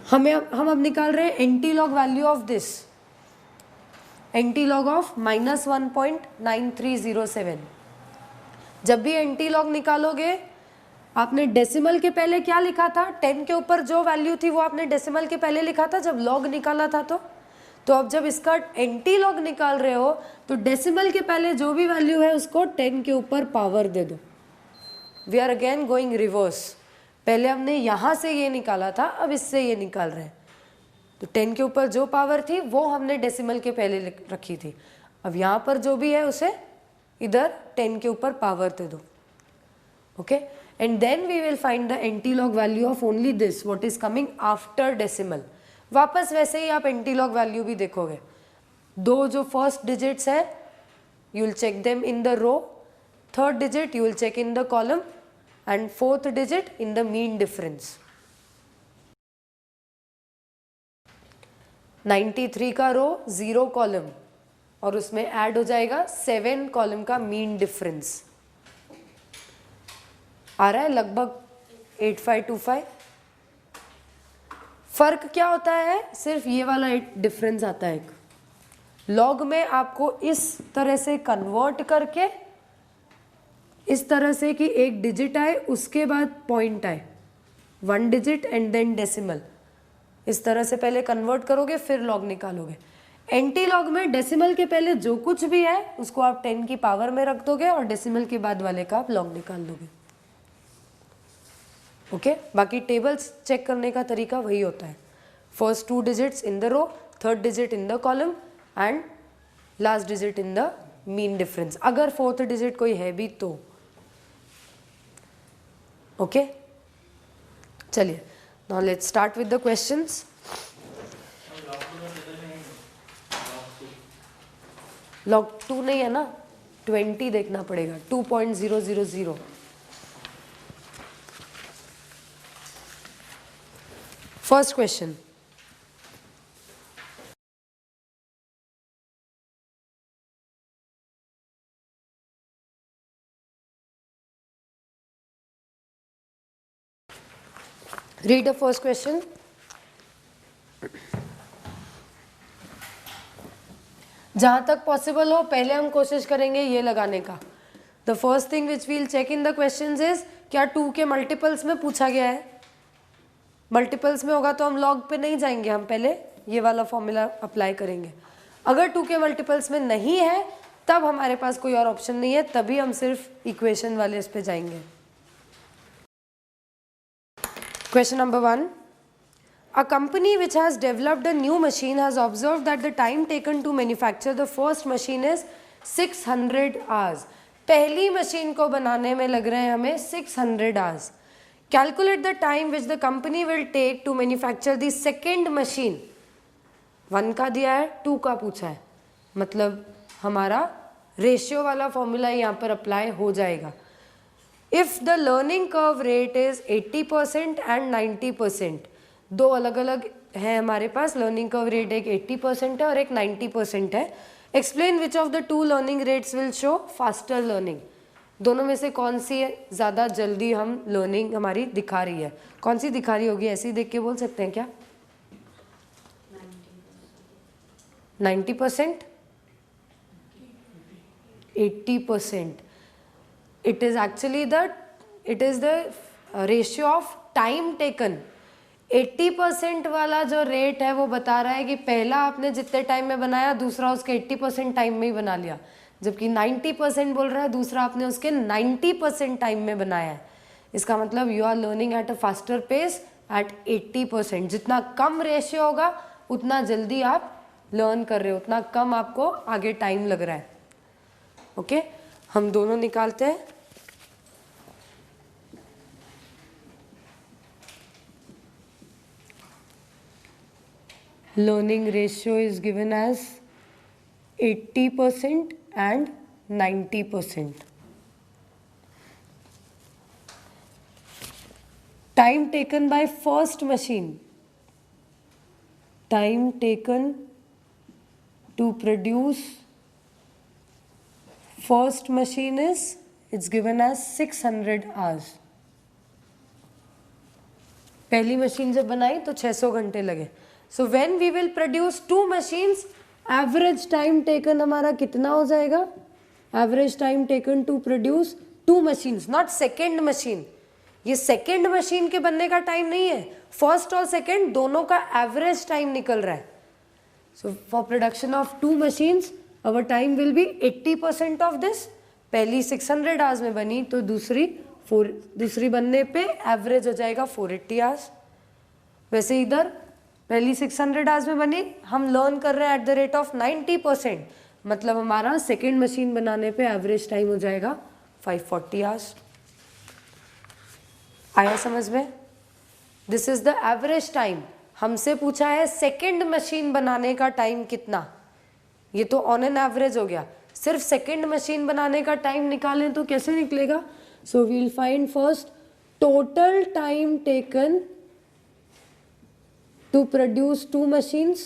हम अब निकाल रहे हैं anti log value of this, anti log of -1.9307। जब भी एंटी लॉग निकालोगे आपने डेसिमल के पहले क्या लिखा था, 10 के ऊपर जो वैल्यू थी वो आपने डेसिमल के पहले लिखा था जब लॉग निकाला था। तो अब जब इसका एंटी लॉग निकाल रहे हो तो डेसिमल के पहले जो भी वैल्यू है उसको 10 के ऊपर पावर दे दो। We are again going reverse, पहले हमने यहाँ से ये निकाला था, अब इससे ये निकाल रहे हैं। तो 10 के ऊपर जो पावर थी वो हमने डेसिमल के पहले रखी थी, अब यहाँ पर जो भी है उसे इधर 10 के ऊपर पावर दे दो। Okay, and then we will find the anti log value of only this what is coming after decimal. वापस वैसे ही आप एंटी लॉग वैल्यू भी देखोगे, दो जो फर्स्ट डिजिट्स है you will check them in the row, third digit you will check in the column and fourth digit in the mean difference. 93 का रो 0 column और उसमें ऐड हो जाएगा 7 कॉलम का मीन डिफरेंस, आ रहा है लगभग 8525। फर्क क्या होता है, सिर्फ ये वाला एक डिफरेंस आता है। एक लॉग में आपको इस तरह से कन्वर्ट करके, इस तरह से कि एक डिजिट आए उसके बाद पॉइंट आए, 1 डिजिट एंड देन डेसिमल, इस तरह से पहले कन्वर्ट करोगे फिर लॉग निकालोगे। एंटी लॉग में डेसिमल के पहले जो कुछ भी है उसको आप 10 की पावर में रख दोगे और डेसिमल के बाद वाले का आप लॉग निकाल दोगे। ओके, बाकी टेबल्स चेक करने का तरीका वही होता है, first 2 digits in the row, third digit in the column and last digit in the mean difference, अगर फोर्थ डिजिट कोई है भी तो। ओके, चलिए now let's start with the questions. Log 2 नहीं है ना, 20 देखना पड़ेगा, 2.000। First question, read the first question. जहाँ तक पॉसिबल हो पहले हम कोशिश करेंगे ये लगाने का। The first thing which we'll check in the questions is क्या 2 के मल्टीपल्स में पूछा गया है। मल्टीपल्स में होगा तो हम लॉग पे नहीं जाएंगे, हम पहले ये वाला फॉर्मूला अप्लाई करेंगे। अगर 2 के मल्टीपल्स में नहीं है तब हमारे पास कोई और ऑप्शन नहीं है, तभी हम सिर्फ इक्वेशन वाले इस पे जाएंगे। Question number 1. A company which has developed a new machine has observed that the time taken to manufacture the first machine is 600 hours. पहली मशीन को बनाने में लग रहे हैं हमें 600 hours. Calculate the time which the company will take to manufacture the second machine. 1 का दिया है, 2 का पूछा है, मतलब हमारा रेशियो वाला फॉर्मूला यहाँ पर अप्लाई हो जाएगा। If the learning curve rate is 80% and 90%, दो अलग अलग है हमारे पास, लर्निंग कर्व रेट एक 80% है और एक 90% है। Explain which of the 2 learning rates will show faster learning. दोनों में से कौन सी ज़्यादा जल्दी हम लर्निंग हमारी दिखा रही है, कौन सी दिखा रही होगी, ऐसे ही देख के बोल सकते हैं क्या? 90%, 80%. It is actually the ratio of time taken. 80% वाला जो रेट है वो बता रहा है कि पहला आपने जितने टाइम में बनाया दूसरा उसके 80% टाइम में ही बना लिया, जबकि 90% बोल रहा है दूसरा आपने उसके 90% टाइम में बनाया है। इसका मतलब you are learning at a faster pace at 80%। जितना कम रेशियो होगा उतना जल्दी आप लर्न कर रहे हो, उतना कम आपको आगे टाइम लग रहा है। ओके, हम दोनों निकालते हैं। Learning ratio is given as 80% and 90%. Time taken by first machine. Time taken to produce first machine is, it's given as 600 hours. पहली मशीन जब बनाई तो 600 घंटे लगे। So when we will produce 2 machines, average time taken हमारा कितना हो जाएगा? Average time taken to produce 2 machines, not second machine. ये सेकेंड मशीन के बनने का टाइम नहीं है, फर्स्ट और सेकेंड दोनों का एवरेज टाइम निकल रहा है। So for production of 2 machines our time will be 80% of this. पहली 600 आवर्स में बनी तो दूसरी बनने पे एवरेज हो जाएगा 480 आवर्स। वैसे इधर पहली 600 आवर्स में बनी, हम लर्न कर रहे हैं एट द रेट ऑफ 90%, मतलब हमारा सेकेंड मशीन बनाने पे एवरेज टाइम हो जाएगा 540 आवर्स। आया समझ में? This is the average time. हमसे पूछा है सेकेंड मशीन बनाने का टाइम कितना, ये तो ऑन एन एवरेज हो गया। सिर्फ सेकेंड मशीन बनाने का टाइम निकालें तो कैसे निकलेगा? So we will find first total time taken to produce 2 machines.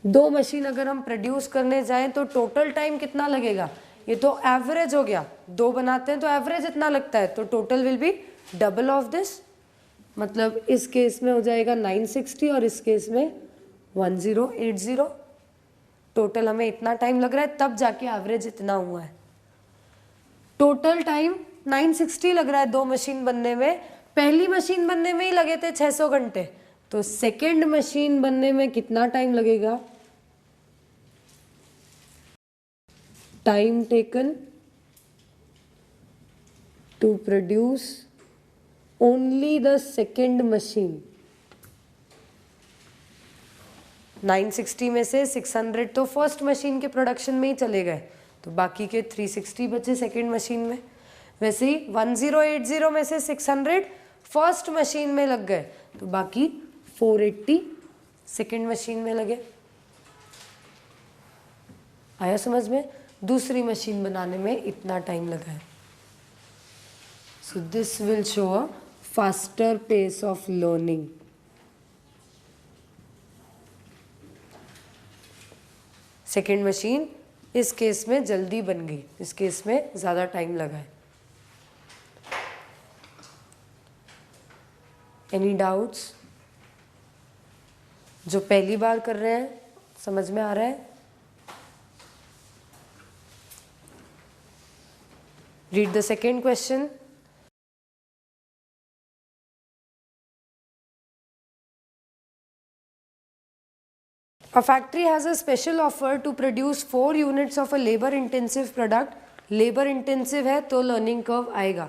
2 machine अगर हम प्रोड्यूस करने जाएं तो टोटल टाइम कितना लगेगा? ये तो एवरेज हो गया, 2 बनाते हैं तो एवरेज इतना लगता है, तो total will be double of this, मतलब इस केस में हो जाएगा 960 और इस केस में 1080। टोटल हमें इतना टाइम लग रहा है, तब जाके एवरेज इतना हुआ है। टोटल टाइम 960 लग रहा है 2 मशीन बनने में, पहली मशीन बनने में ही लगे थे 600 घंटे, तो सेकेंड मशीन बनने में कितना टाइम लगेगा? Time taken to produce only the second machine. 960 में से 600 तो फर्स्ट मशीन के प्रोडक्शन में ही चले गए, तो बाकी के 360 बचे सेकेंड मशीन में। वैसे ही 1080 में से 600 फर्स्ट मशीन में लग गए, तो बाकी 480 सेकेंड मशीन में लगे। आया समझ में? दूसरी मशीन बनाने में इतना टाइम लगा है। So this will show a faster pace of learning. Second machine इस केस में जल्दी बन गई, इस केस में ज़्यादा टाइम लगा है। Any doubts? जो पहली बार कर रहे हैं समझ में आ रहा है? Read the second question. A factory has a special offer to produce 4 units of a labor intensive product. Labor intensive है तो learning curve आएगा,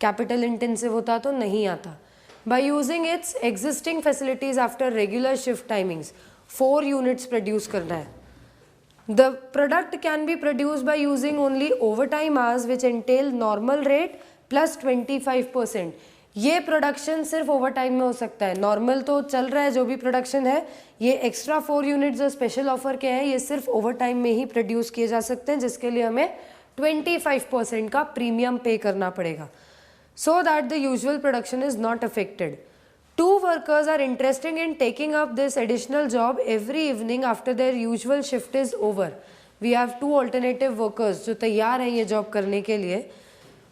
capital intensive होता तो नहीं आता। By using its existing facilities after regular shift timings, 4 units produce करना है। The product can be produced by using only overtime hours which entail normal rate plus 25%. ये प्रोडक्शन सिर्फ overtime में हो सकता है, नॉर्मल तो चल रहा है जो भी प्रोडक्शन है, ये एक्स्ट्रा 4 यूनिट्स जो स्पेशल ऑफर के हैं ये सिर्फ ओवरटाइम में ही प्रोड्यूस किए जा सकते हैं, जिसके लिए हमें 25% का प्रीमियम पे करना पड़ेगा, so that the usual production is not affected. 2 workers are interested in taking up this additional job every evening after their usual shift is over. We have 2 alternative workers जो तैयार हैं ये जॉब करने के लिए।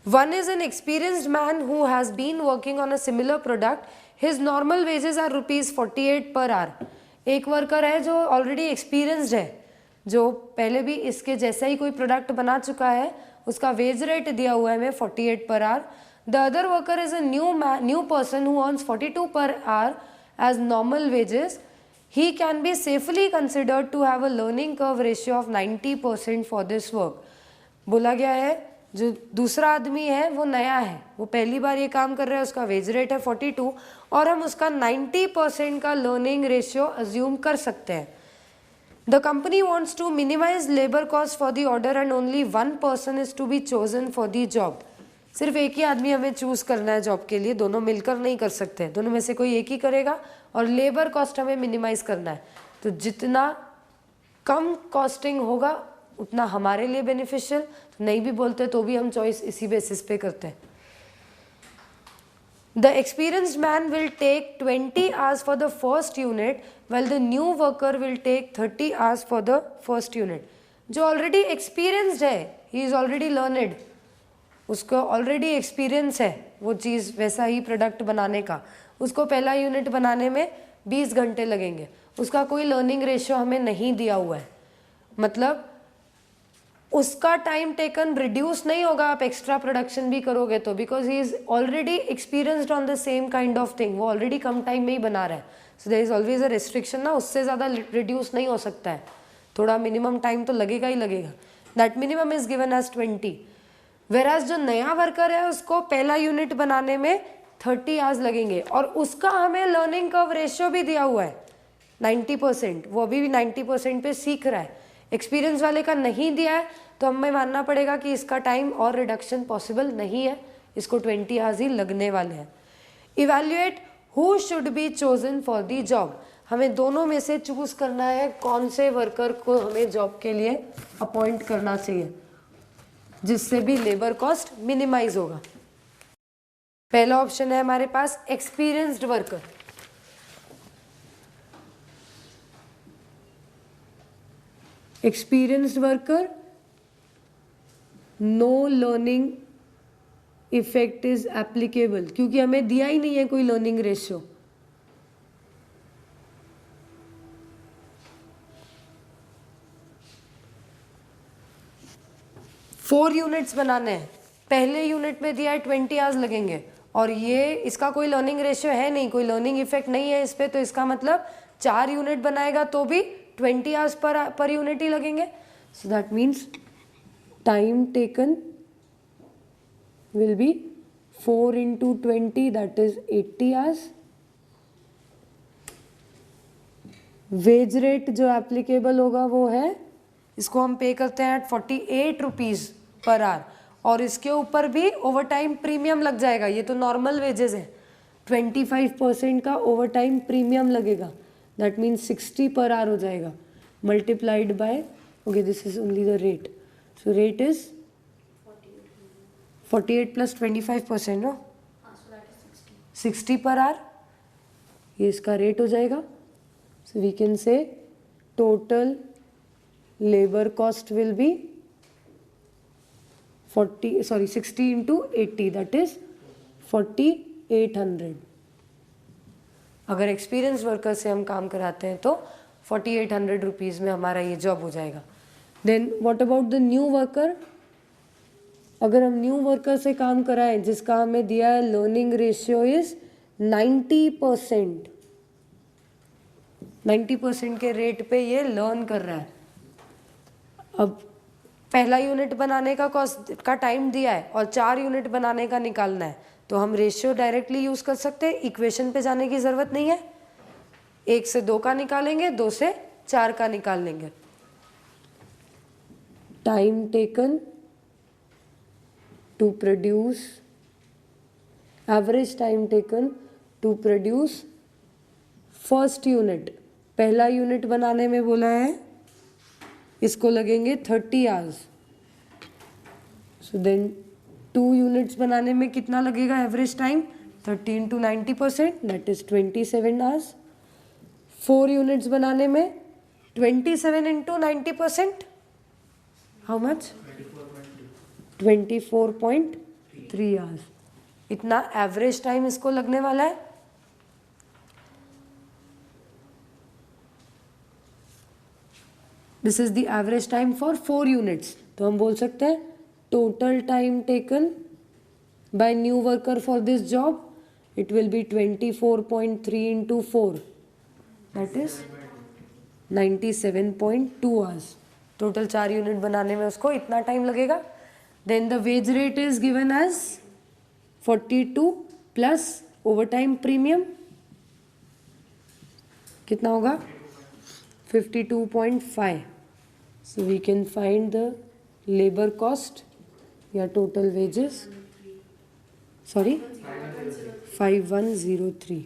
One is an experienced man who has been working on a similar product. His normal wages are ₹48 per hour. एक worker है जो ऑलरेडी एक्सपीरियंसड है, जो पहले भी इसके जैसा ही कोई प्रोडक्ट बना चुका है, उसका वेज रेट दिया हुआ है हमें 48 per hour. The other worker is a new person who earns 42 per hour as normal wages. He can be safely considered to have a learning curve ratio of 90% for this work. बोला गया है जो दूसरा आदमी है वो नया है, वो पहली बार ये काम कर रहा है, उसका वेज रेट है 42 और हम उसका 90% का लर्निंग रेशियो अज्यूम कर सकते हैं। The company wants to minimize labor cost for the order and only one person is to be chosen for the job. सिर्फ एक ही आदमी हमें चूज करना है जॉब के लिए, दोनों मिलकर नहीं कर सकते, दोनों में से कोई एक ही करेगा और लेबर कॉस्ट हमें मिनिमाइज करना है, तो जितना कम कॉस्टिंग होगा उतना हमारे लिए बेनिफिशियल। तो नहीं भी बोलते तो भी हम चॉइस इसी बेसिस पे करते हैं। The experienced man will take 20 hours for the first unit while the new worker will take 30 hours for the first unit. जो ऑलरेडी एक्सपीरियंस्ड है, he is already learned, उसको ऑलरेडी एक्सपीरियंस है, वो चीज़ वैसा ही प्रोडक्ट बनाने का, उसको पहला यूनिट बनाने में 20 घंटे लगेंगे, उसका कोई लर्निंग रेशियो हमें नहीं दिया हुआ है, मतलब उसका टाइम टेकन रिड्यूस नहीं होगा आप एक्स्ट्रा प्रोडक्शन भी करोगे तो, because he is already experienced on the same kind of thing, वो ऑलरेडी कम टाइम में ही बना रहा है, so there is always a restriction ना, उससे ज़्यादा रिड्यूस नहीं हो सकता है, थोड़ा मिनिमम टाइम तो लगेगा ही लगेगा, that minimum is given as 20। वेराज जो नया वर्कर है उसको पहला यूनिट बनाने में 30 आवर्स लगेंगे, और उसका हमें लर्निंग कर्व रेशियो भी दिया हुआ है 90%, वो अभी भी 90% पे सीख रहा है, एक्सपीरियंस वाले का नहीं दिया है, तो हमें मानना पड़ेगा कि इसका टाइम और रिडक्शन पॉसिबल नहीं है, इसको 20 आवर्स ही लगने वाले हैं। Evaluate who should be chosen for the job, हमें दोनों में से चूज करना है कौन से वर्कर को हमें जॉब के लिए अपॉइंट करना चाहिए जिससे भी लेबर कॉस्ट मिनिमाइज होगा। पहला ऑप्शन है हमारे पास experienced worker, experienced worker no learning effect is applicable, क्योंकि हमें दिया ही नहीं है कोई लर्निंग रेशियो। फोर यूनिट्स बनाने हैं, पहले यूनिट में दिया है 20 आवर्स लगेंगे, और ये इसका कोई लर्निंग रेशियो है नहीं, कोई लर्निंग इफेक्ट नहीं है इस पे, तो इसका मतलब 4 यूनिट बनाएगा तो भी 20 आवर्स पर यूनिट ही लगेंगे, so that means time taken will be 4 into 20, that is 80 hours। Wage rate जो एप्लीकेबल होगा वो है, इसको हम पे करते हैं 48 रुपीज़ पर आवर, और इसके ऊपर भी ओवर टाइम प्रीमियम लग जाएगा, ये तो नॉर्मल वेजेस है, 25% का ओवर टाइम प्रीमियम लगेगा, दैट मीन्स 60 पर आवर हो जाएगा, multiplied by, okay this is only the rate, so rate is 48 plus 25% no 60 per hour, ये इसका रेट हो जाएगा, so we can say total labour cost will be 60 into 80, that is 4800। अगर experience worker से हम काम कराते हैं तो 4800 रुपीज़ में हमारा ये जॉब हो जाएगा। Then what about the new worker, अगर हम न्यू वर्कर से काम कराएं जिसका हमें दिया है लर्निंग रेशियो इज 90%, 90% के रेट पे ये लर्न कर रहा है, अब पहला यूनिट बनाने का कॉस्ट का टाइम दिया है और 4 यूनिट बनाने का निकालना है, तो हम रेशियो डायरेक्टली यूज कर सकते हैं, इक्वेशन पे जाने की जरूरत नहीं है, 1 से 2 का निकालेंगे, 2 से 4 का निकाल लेंगे। Time taken to produce, average time taken to produce first unit, पहला यूनिट बनाने में बोला है इसको लगेंगे 30 आवर्स, सो देन 2 यूनिट्स बनाने में कितना लगेगा average time, 30 into 90%, that is 27 hours. 4 units बनाने में 27 into 90%, हाउ मच, 24.3 आवर्स, इतना एवरेज टाइम इसको लगने वाला है। This is the average time for 4 units, तो हम बोल सकते हैं total time taken by new worker for this job, it will be 24.3 into 4, that is 97.2 hours, total 4 unit बनाने में उसको इतना टाइम लगेगा। Then the wage rate is given as 42 plus overtime premium, कितना होगा 52.5, so we can find the labor cost या total wages, sorry 5103।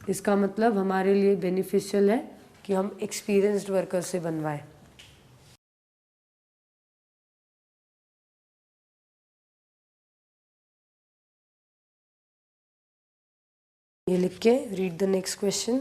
इसका मतलब हमारे लिए बेनिफिशियल है कि हम एक्सपीरियंस्ड वर्कर से बनवाएं। ये लिख के रीड द नेक्स्ट क्वेश्चन।